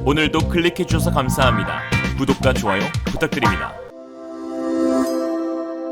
오늘도 클릭해주셔서 감사합니다. 구독과 좋아요 부탁드립니다.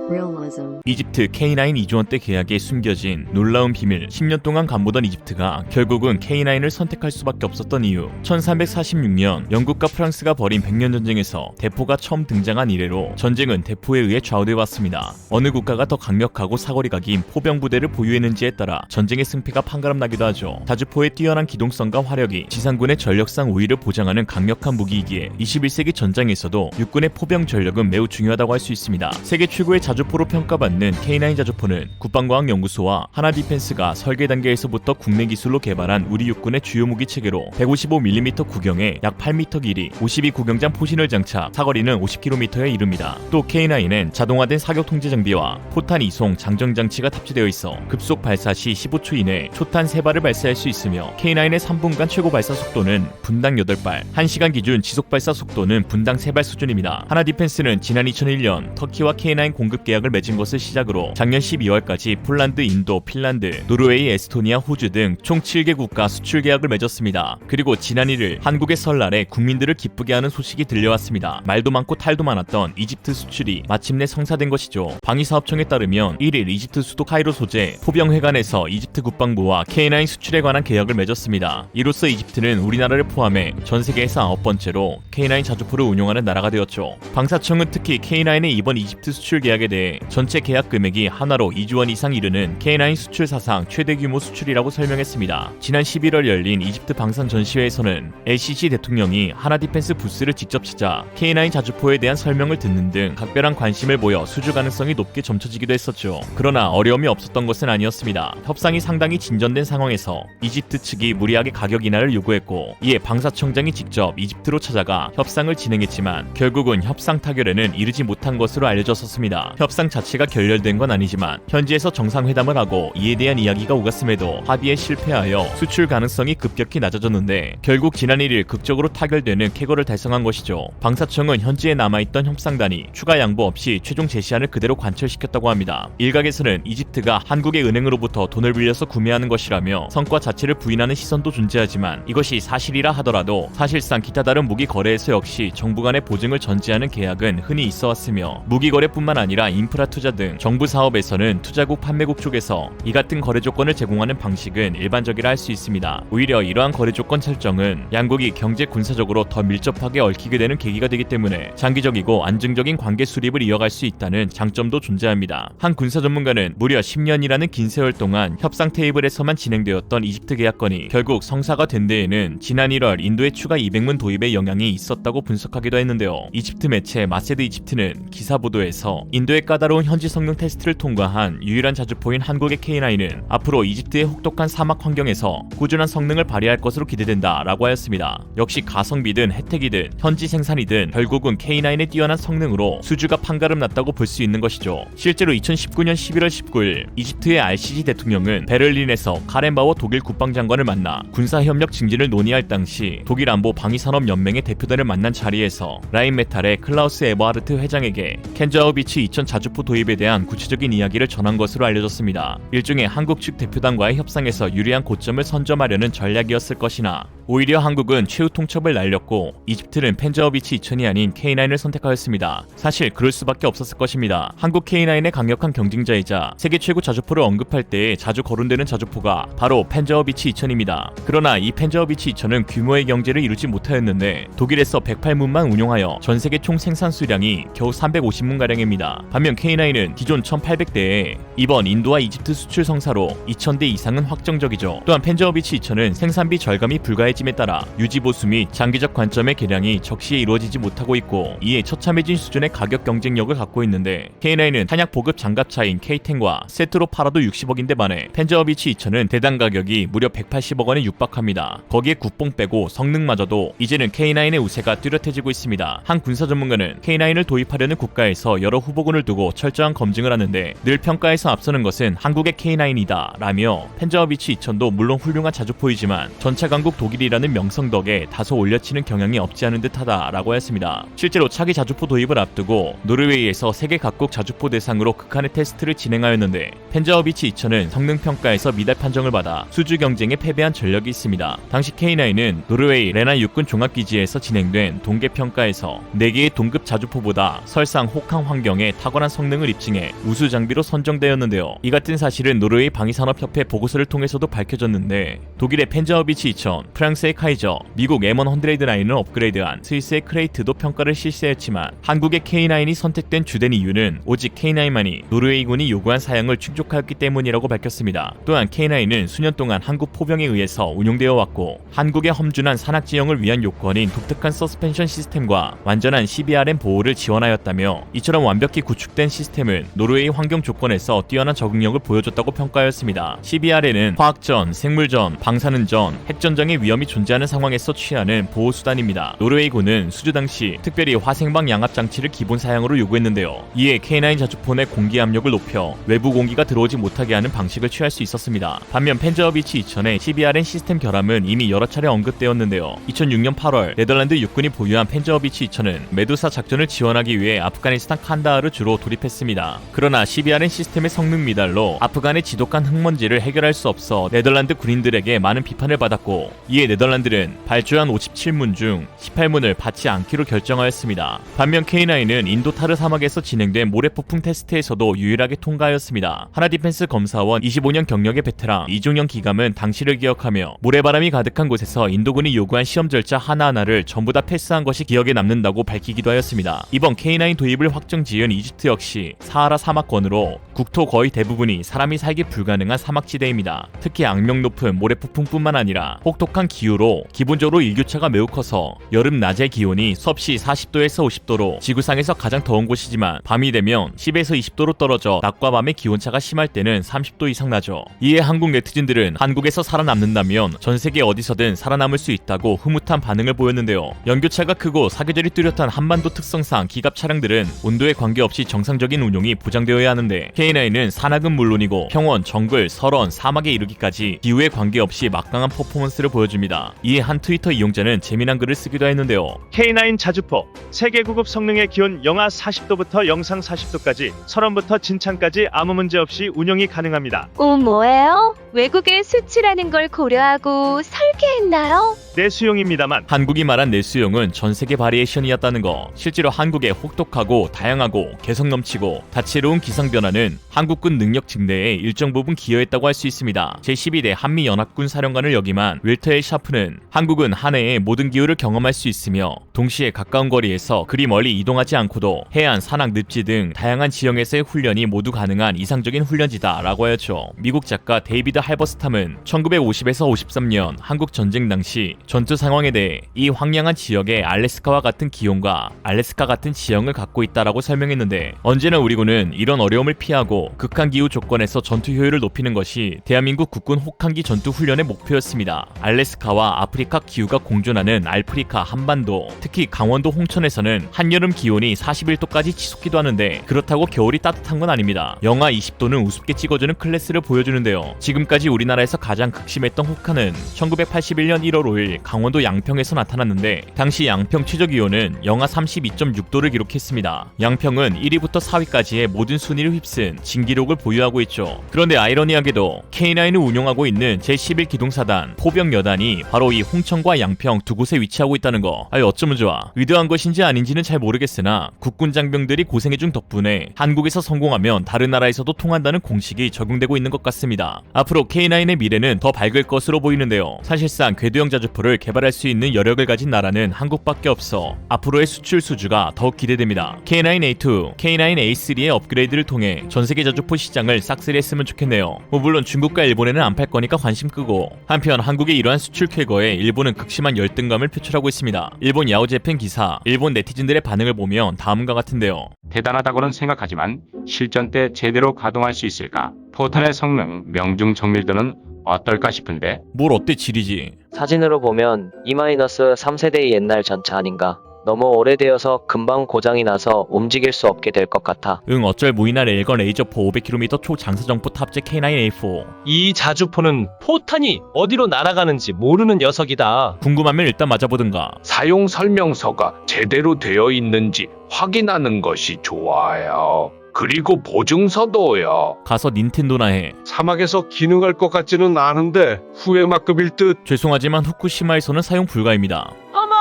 Realism. 이집트 K9 이주원 때 계약에 숨겨진 놀라운 비밀. 10년 동안 간보던 이집트가 결국은 K9을 선택할 수밖에 없었던 이유. 1346년 영국과 프랑스가 벌인 백년 전쟁에서 대포가 처음 등장한 이래로 전쟁은 대포에 의해 좌우되어 왔습니다. 어느 국가가 더 강력하고 사거리가 긴 포병 부대를 보유했는지에 따라 전쟁의 승패가 판가름나기도 하죠. 자주포의 뛰어난 기동성과 화력이 지상군의 전력상 우위를 보장하는 강력한 무기이기에 21세기 전장에서도 육군의 포병 전력은 매우 중요하다고 할 수 있습니다. 세계 최고의 자주포로 평가받는 K9 자주포는 국방과학연구소와 하나디펜스가 설계 단계에서부터 국내 기술로 개발한 우리 육군의 주요 무기 체계로 155mm 구경에 약 8m 길이, 52 구경장 포신을 장착, 사거리는 50km에 이릅니다. 또 K9엔 자동화된 사격 통제 장비와 포탄 이송 장전 장치가 탑재되어 있어 급속 발사 시 15초 이내 초탄 3발을 발사할 수 있으며 K9의 3분간 최고 발사 속도는 분당 8발, 1시간 기준 지속 발사 속도는 분당 3발 수준입니다. 하나디펜스는 지난 2001년 터키와 K9 공급 계약을 맺은 것을 시작으로 작년 12월까지 폴란드, 인도, 핀란드, 노르웨이, 에스토니아, 호주 등 총 7개 국가 수출 계약을 맺었습니다. 그리고 지난 1일 한국의 설날에 국민들을 기쁘게 하는 소식이 들려왔습니다. 말도 많고 탈도 많았던 이집트 수출이 마침내 성사된 것이죠. 방위사업청에 따르면 1일 이집트 수도 카이로 소재 포병회관에서 이집트 국방부와 K9 수출에 관한 계약을 맺었습니다. 이로써 이집트는 우리나라를 포함해 전 세계에서 9번째로 K9 자주포를 운용하는 나라가 되었죠. 방사청은 특히 K9의 이번 이집트 수출 계약에 대해 전체 계약 금액이 하나로 2조 원 이상 이르는 K9 수출 사상 최대 규모 수출이라고 설명했습니다. 지난 11월 열린 이집트 방산 전시회에서는 LCC 대통령이 하나디펜스 부스를 직접 찾아 K9 자주포에 대한 설명을 듣는 등 각별한 관심을 보여 수주 가능성이 높게 점쳐지기도 했었죠. 그러나 어려움이 없었던 것은 아니었습니다. 협상이 상당히 진전된 상황에서 이집트 측이 무리하게 가격 인하를 요구했고, 이에 방사청장이 직접 이집트로 찾아가 협상을 진행했지만 결국은 협상 타결에는 이르지 못한 것으로 알려졌었습니다. 협상 자체가 결렬된 건 아니지만 현지에서 정상회담을 하고 이에 대한 이야기가 오갔음에도 합의에 실패하여 수출 가능성이 급격히 낮아졌는데 결국 지난 1일 극적으로 타결되는 쾌거를 달성한 것이죠. 방사청은 현지에 남아있던 협상단이 추가 양보 없이 최종 제시안을 그대로 관철시켰다고 합니다. 일각에서는 이집트가 한국의 은행으로부터 돈을 빌려서 구매하는 것이라며 성과 자체를 부인하는 시선도 존재하지만, 이것이 사실이라 하더라도 사실상 기타 다른 무기 거래에서 역시 정부 간의 보증을 전제하는 계약은 흔히 있어왔으며, 무기 거래뿐만 아니라 인프라 투자 등 정부 사업에서는 투자국 판매국 쪽에서 이 같은 거래 조건을 제공하는 방식은 일반적이라 할 수 있습니다. 오히려 이러한 거래 조건 설정은 양국이 경제 군사적으로 더 밀접하게 얽히게 되는 계기가 되기 때문에 장기적이고 안정적인 관계 수립을 이어갈 수 있다는 장점도 존재합니다. 한 군사 전문가는 무려 10년이라는 긴 세월 동안 협상 테이블에서만 진행되었던 이집트 계약건이 결국 성사가 된 데에는 지난 1월 인도의 추가 200문 도입의 영향이 있었다고 분석하기도 했는데요. 이집트 매체 마세드 이집트는 기사 보도에서 인도의 까다로운 현지 성능 테스트를 통과한 유일한 자주포인 한국의 K9은 앞으로 이집트의 혹독한 사막 환경에서 꾸준한 성능을 발휘할 것으로 기대된다 라고 하였습니다. 역시 가성비든 혜택이든 현지 생산이든 결국은 K9의 뛰어난 성능으로 수주가 판가름 났다고 볼 수 있는 것이죠. 실제로 2019년 11월 19일 이집트의 RCC 대통령은 베를린에서 카렌바워 독일 국방장관을 만나 군사협력 증진을 논의할 당시 독일 안보 방위산업연맹의 대표단을 만난 자리에서 라인메탈의 클라우스 에버하르트 회장에게 켄자우비치 2000 자주포 도입에 대한 구체적인 이야기를 전한 것으로 알려졌습니다. 일종의 한국 측 대표단과의 협상에서 유리한 고점을 선점하려는 전략이었을 것이나, 오히려 한국은 최후 통첩을 날렸고 이집트는 펜자우비치 2000이 아닌 K9을 선택하였습니다. 사실 그럴 수밖에 없었을 것입니다. 한국 K9의 강력한 경쟁자이자 세계 최고 자주포를 언급할 때에 자주 거론되는 자주포가 바로 펜자우비치 2000입니다. 그러나 이 펜자우비치 2000은 규모의 경제를 이루지 못하였는데 독일에서 108문만 운용하여 전세계 총 생산 수량이 겨우 350문가량입니다. 반면 K9은 기존 1800대에 이번 인도와 이집트 수출 성사로 2000대 이상은 확정적이죠. 또한 펜자우비치 2000은 생산비 절감이 불가해짐에 따라 유지보수 및 장기적 관점의 개량이 적시에 이루어지지 못하고 있고, 이에 처참해진 수준의 가격 경쟁력을 갖고 있는데 K9은 탄약 보급 장갑차인 K10과 세트로 팔아도 60억인데 반해 펜자우비치 2000은 대당 가격이 무려 180억 원에 육박합니다. 거기에 국뽕 빼고 성능마저도 이제는 K9의 우세가 뚜렷해지고 있습니다. 한 군사 전문가는 K9을 도입하려는 국가에서 여러 후보군을 앞두고 철저한 검증을 하는데 늘 평가에서 앞서는 것은 한국의 K9이다 라며 펜저어비치 2000도 물론 훌륭한 자주포이지만 전차 강국 독일이라는 명성 덕에 다소 올려치는 경향이 없지 않은 듯하다 라고 했습니다. 실제로 차기 자주포 도입을 앞두고 노르웨이에서 세계 각국 자주포 대상으로 극한의 테스트를 진행하였는데 펜저어비치 2000은 성능 평가에서 미달 판정을 받아 수주 경쟁에 패배한 전력이 있습니다. 당시 K9은 노르웨이 레나 육군 종합기지에서 진행된 동계 평가에서 4개의 동급 자주포보다 설상 혹한 환경에 탁월한 성능을 입증해 우수 장비로 선정되었는데요. 이 같은 사실은 노르웨이 방위산업협회 보고서를 통해서도 밝혀졌는데 독일의 펜저어비치 2000, 프랑스의 카이저, 미국 M109를 업그레이드한 스위스의 크레이트도 평가를 실시했지만 한국의 K9이 선택된 주된 이유는 오직 K9만이 노르웨이군이 요구한 사양을 충족하였기 때문이라고 밝혔습니다. 또한 K9은 수년 동안 한국 포병에 의해서 운용되어 왔고 한국의 험준한 산악 지형을 위한 요건인 독특한 서스펜션 시스템과 완전한 CBRM 보호를 지원하였다며 이처럼 완벽히 구축된 시스템은 노르웨이 환경 조건에서 뛰어난 적응력을 보여줬다고 평가하였습니다. CBRM은 화학전, 생물전, 방사능전, 핵전쟁의 위험이 존재하는 상황에서 취하는 보호수단입니다. 노르웨이군은 수주 당시 특별히 화생방 양압 장치를 기본 사양으로 요구했는데요. 이에 K9 자주포 내 공기 압력을 높여 외부 공기가 들어오지 못하게 하는 방식을 취할 수 있었습니다. 반면 펜저어비치 2000의 CBRM 시스템 결함은 이미 여러 차례 언급되었는데요. 2006년 8월 네덜란드 육군이 보유한 펜저어비치 2000은 메두사 작전을 지원하기 위해 아프가니스탄 칸다하를 주로 돌입했습니다. 그러나 CBRM 시스템의 성능 미달로 아프간의 지독한 흙먼지를 해결할 수 없어 네덜란드 군인들에게 많은 비판을 받았고 이에 네덜란드는 발주한 57문 중 18문을 받지 않기로 결정하였습니다. 반면 K9은 인도 타르 사막에서 진행된 모래폭풍 테스트에서도 유일하게 통과하였습니다. 하나디펜스 검사원 25년 경력의 베테랑 이종영 기감은 당시를 기억하며 모래바람이 가득한 곳에서 인도군이 요구한 시험 절차 하나하나를 전부 다 패스한 것이 기억에 남는다고 밝히기도 하였습니다. 이번 K9 도입을 확정지은 이집트 역시 사하라 사막권으로 국토 거의 대부분이 사람이 살기 불가능한 사막지대입니다. 특히 악명 높은 모래폭풍뿐만 아니라 혹독한 기후로 기본적으로 일교차가 매우 커서 여름 낮의 기온이 섭씨 40도에서 50도로 지구상에서 가장 더운 곳이지만 밤이 되면 10에서 20도로 떨어져 낮과 밤의 기온차가 심할 때는 30도 이상 나죠. 이에 한국 네티즌들은 한국에서 살아남는다면 전 세계 어디서든 살아남을 수 있다고 흐뭇한 반응을 보였는데요. 연교차가 크고 사계절이 뚜렷한 한반도 특성상 기갑 차량들은 온도에 관계없이 정상적인 운용이 보장되어야 하는데 K9은 산악은 물론이고 평원, 정글, 설원, 사막에 이르기까지 기후에 관계없이 막강한 퍼포먼스를 보여줍니다. 이에 한 트위터 이용자는 재미난 글을 쓰기도 했는데요. K9 자주포 세계 구급 성능의 기온 영하 40도부터 영상 40도까지 설원부터 진창까지 아무 문제 없이 운용이 가능합니다. 뭐예요? 외국에 수출하는 걸 고려하고 설계했나요? 내수용입니다만 한국이 말한 내수용은 전 세계 바리에이션이었다는 거. 실제로 한국의 혹독하고 다양하고 개성 넘치고 다채로운 기상 변화는 한국군 능력 증대에 일정 부분 기여했다고 할 수 있습니다. 제12대 한미연합군 사령관을 역임한 윌터 샤프는 한국은 한 해에 모든 기후를 경험할 수 있으며 동시에 가까운 거리에서 그리 멀리 이동하지 않고도 해안, 산악, 늪지 등 다양한 지형에서의 훈련이 모두 가능한 이상적인 훈련지다 라고 하였죠. 미국 작가 데이비드 할버스탐은 1950에서 53년 한국 전쟁 당시 전투 상황에 대해 이 황량한 지역에 알래스카와 같은 기온과 알래스카 같은 지형을 갖고 있다라고 설명했는데 언제나 우리 군은 이런 어려움을 피하고 극한 기후 조건에서 전투 효율을 높이는 것이 대한민국 국군 혹한기 전투 훈련의 목표였습니다. 알래스카와 아프리카 기후가 공존하는 알프리카 한반도, 특히 강원도 홍천에서는 한여름 기온이 41도까지 치솟기도 하는데 그렇다고 겨울이 따뜻한 건 아닙니다. 영하 20도는 우습게 찍어주는 클래스를 보여주는데요. 지금까지 우리나라에서 가장 극심했던 혹한은 1981년 1월 5일 강원도 양평에서 나타났는데 당시 양평 최저기온은 영하 32.6도를 기록했습니다. 양평은 1위부터 4위까지의 모든 순위를 휩쓴 진기록을 보유하고 있죠. 그런데 아이러니하게도 K9을 운용하고 있는 제11기동사단 포병여단이 바로 이 홍천과 양평 두 곳에 위치하고 있다는 거. 어쩌면 좋아. 의도한 것인지 아닌지는 잘 모르겠으나 국군 장병들이 고생해준 덕분에 한국에서 성공하면 다른 나라에서도 통한다는 공식이 적용되고 있는 것 같습니다. 앞으로 K9의 미래는 더 밝을 것으로 보이는데요. 사실상 궤도형 자주포를 개발할 수 있는 여력을 가진 나라는 한국밖에 없어 앞으로의 수출 수주가 더욱 기대됩니다. K9A2, K9A3의 업그레이드를 통해 전세계 자주포 시장을 싹쓸이했으면 좋겠네요. 물론 중국과 일본에는 안 팔 거니까 관심 끄고. 한편 한국의 이러한 수출 쾌거에 일본은 극심한 열등감을 표출하고 있습니다. 일본 야오제팬 기사, 일본 네티즌들의 반응을 보면 다음과 같은데요. 대단하다고는 생각하지만 실전 때 제대로 가동할 수 있을까? 포탄의 성능, 명중 정밀도는 어떨까 싶은데. 뭘 어때 지리지. 사진으로 보면 E-3세대의 옛날 전차 아닌가? 너무 오래되어서 금방 고장이 나서 움직일 수 없게 될 것 같아. 어쩔 무이나 레일건 레이저포 500km 초장사정포 탑재 K9A4. 이 자주포는 포탄이 어디로 날아가는지 모르는 녀석이다. 궁금하면 일단 맞아보든가. 사용 설명서가 제대로 되어 있는지 확인하는 것이 좋아요. 그리고 보증서도요. 가서 닌텐도나 해. 사막에서 기능할 것 같지는 않은데 후회만급일 듯. 죄송하지만 후쿠시마에서는 사용 불가입니다. 어머,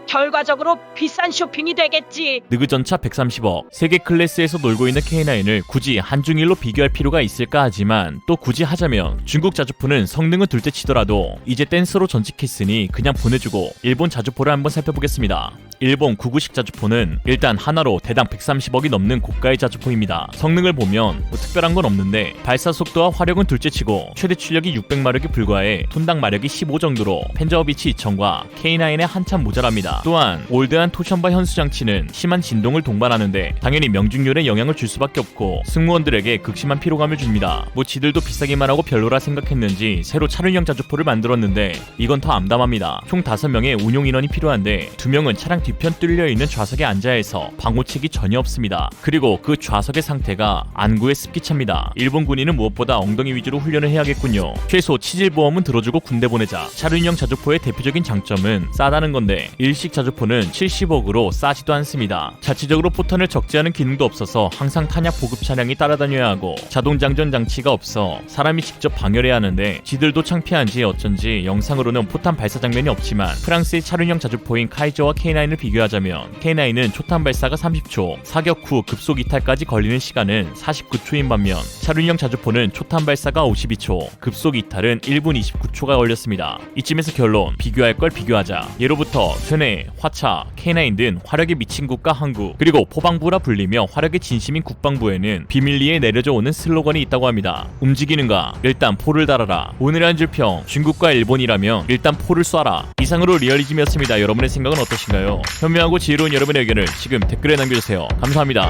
결과적으로 비싼 쇼핑이 되겠지. 느그전차 130억. 세계 클래스에서 놀고 있는 K9을 굳이 한중일로 비교할 필요가 있을까 하지만 또 굳이 하자면 중국 자주포는 성능은 둘째 치더라도 이제 댄서로 전직했으니 그냥 보내주고 일본 자주포를 한번 살펴보겠습니다. 일본 9구식 자주포는 일단 하나로 대당 130억이 넘는 고가의 자주포입니다. 성능을 보면 뭐 특별한 건 없는데 발사 속도와 화력은 둘째치고 최대 출력이 600마력에 불과해 톤당 마력이 15 정도로 펜저어비치 2000과 K9에 한참 모자랍니다. 또한 올드한 토션바 현수 장치는 심한 진동을 동반하는데 당연히 명중률에 영향을 줄 수밖에 없고 승무원들에게 극심한 피로감을 줍니다. 뭐 지들도 비싸기만 하고 별로라 생각했는지 새로 차륜형 자주포를 만들었는데 이건 더 암담합니다. 총 5명의 운용 인원이 필요한데 2명은 차량 뒤편 뚫려있는 좌석에 앉아있어 방호책이 전혀 없습니다. 그리고 그 좌석의 상태가 안구에 습기찹니다. 일본 군인은 무엇보다 엉덩이 위주로 훈련을 해야겠군요. 최소 치질보험은 들어주고 군대 보내자. 차륜형 자주포의 대표적인 장점은 싸다는 건데 일식 자주포는 70억으로 싸지도 않습니다. 자체적으로 포탄을 적재하는 기능도 없어서 항상 탄약 보급 차량이 따라다녀야 하고 자동 장전 장치가 없어 사람이 직접 방열해야 하는데 지들도 창피한지 어쩐지 영상으로는 포탄 발사 장면이 없지만 프랑스의 차륜형 자주포인 카이저와 K9을 비교하자면 K9은 초탄 발사가 30초, 사격 후 급속 이탈까지 걸리는 시간은 49초인 반면 차륜형 자주포는 초탄 발사가 52초, 급속 이탈은 1분 29초가 걸렸습니다. 이쯤에서 결론, 비교할 걸 비교하자. 예로부터 쇠뇌, 화차, K9 등 화력에 미친 국가 한국, 그리고 포방부라 불리며 화력의 진심인 국방부에는 비밀리에 내려져 오는 슬로건이 있다고 합니다. 움직이는가? 일단 포를 달아라. 오늘의 한 줄 평, 중국과 일본이라면 일단 포를 쏴라. 이상으로 리얼리즘이었습니다. 여러분의 생각은 어떠신가요? 현명하고 지혜로운 여러분의 의견을 지금 댓글에 남겨주세요. 감사합니다.